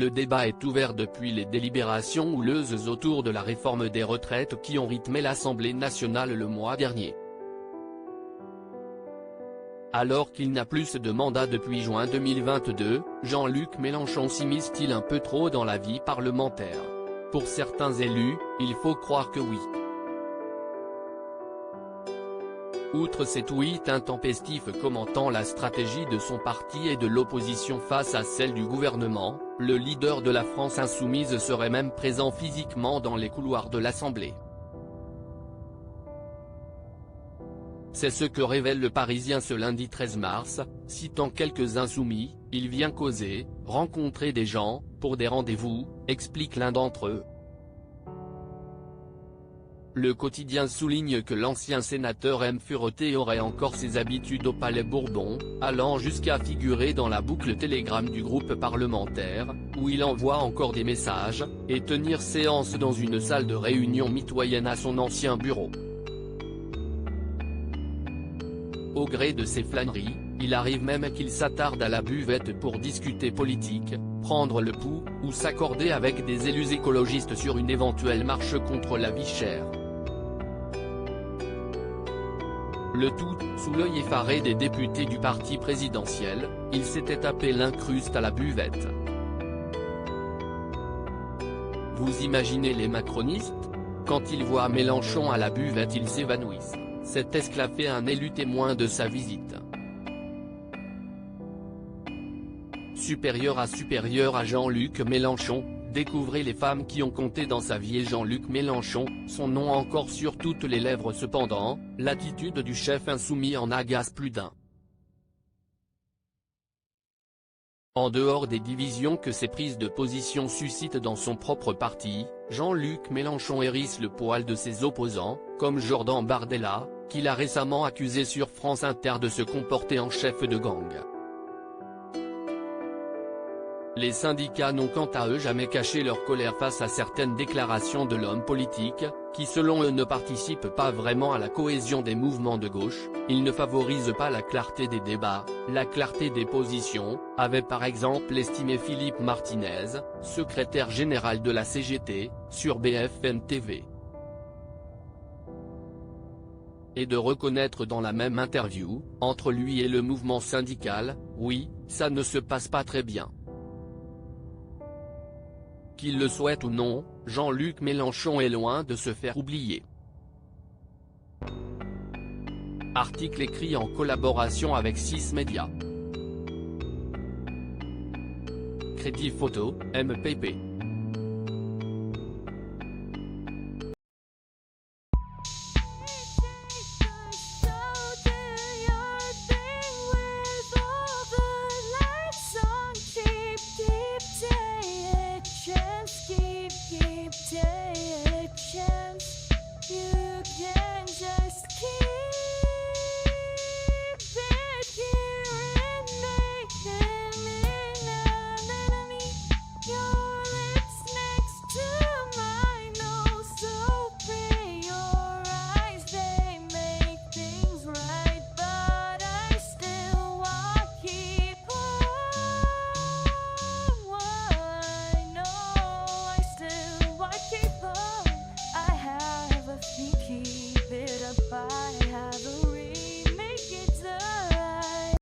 Le débat est ouvert depuis les délibérations houleuses autour de la réforme des retraites qui ont rythmé l'Assemblée nationale le mois dernier. Alors qu'il n'a plus de mandat depuis juin 2022, Jean-Luc Mélenchon s'immisce-t-il un peu trop dans la vie parlementaire? Pour certains élus, il faut croire que oui. Outre ses tweets intempestifs commentant la stratégie de son parti et de l'opposition face à celle du gouvernement, le leader de la France insoumise serait même présent physiquement dans les couloirs de l'Assemblée. C'est ce que révèle Le Parisien ce lundi 13 mars, citant quelques insoumis, « Il vient causer, rencontrer des gens, pour des rendez-vous », explique l'un d'entre eux. Le quotidien souligne que l'ancien sénateur aime fureter et aurait encore ses habitudes au Palais Bourbon, allant jusqu'à figurer dans la boucle Telegram du groupe parlementaire, où il envoie encore des messages, et tenir séance dans une salle de réunion mitoyenne à son ancien bureau. Au gré de ses flâneries, il arrive même qu'il s'attarde à la buvette pour discuter politique, prendre le pouls, ou s'accorder avec des élus écologistes sur une éventuelle marche contre la vie chère. Le tout, sous l'œil effaré des députés du parti présidentiel, il s'était tapé l'incruste à la buvette. Vous imaginez les macronistes? Quand ils voient Mélenchon à la buvette ils s'évanouissent, s'est esclaffé un élu témoin de sa visite. Supérieur à Jean-Luc Mélenchon, découvrez les femmes qui ont compté dans sa vie et Jean-Luc Mélenchon, son nom encore sur toutes les lèvres cependant, l'attitude du chef insoumis en agace plus d'un. En dehors des divisions que ses prises de position suscitent dans son propre parti, Jean-Luc Mélenchon hérisse le poil de ses opposants, comme Jordan Bardella, qu'il a récemment accusé sur France Inter de se comporter en chef de gang. Les syndicats n'ont quant à eux jamais caché leur colère face à certaines déclarations de l'homme politique, qui selon eux ne participent pas vraiment à la cohésion des mouvements de gauche, ils ne favorisent pas la clarté des débats, la clarté des positions, avait par exemple estimé Philippe Martinez, secrétaire général de la CGT, sur BFM TV. Et de reconnaître dans la même interview, entre lui et le mouvement syndical, oui, ça ne se passe pas très bien. Qu'il le souhaite ou non, Jean-Luc Mélenchon est loin de se faire oublier. Article écrit en collaboration avec 6 médias. Crédit photo, MPP.